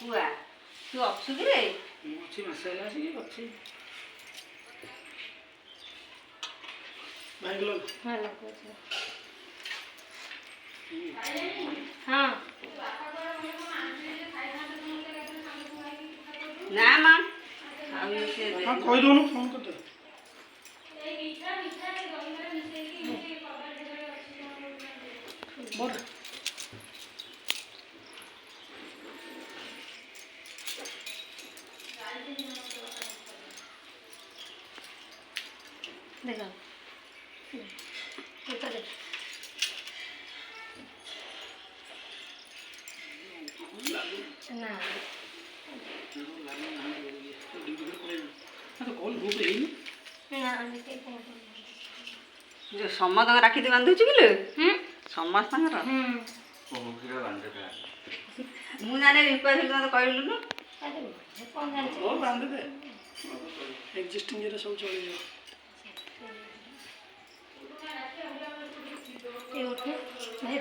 କୁଆ ତୁ ଅଛୁ କିରେ? ଅଛି ମାସେ ହେଲା ଆସିକି ଅଛି। ଭାଇ ଗଲ ହଁ ନା ମା ଆଉ ସେ କହିଦଉନୁ ଫୋନ୍ କରିଦେ। ବର ଦେଖ ନା ସମସ୍ତଙ୍କ ରାକ୍ଷୀ ତୁ ବାନ୍ଧୁଛୁ କିଲୋ? ସମସ୍ତଙ୍କର ମୁଁ ଜାଣେ ବିଶ୍ୱାସ ମତେ କହିଲୁନୁ। ବାନ୍ଧିଦେ ଏକ୍ଜିଷ୍ଟିଂ ଇଏରେ ସବୁ ଚଳିଯିବ। ଭାଇ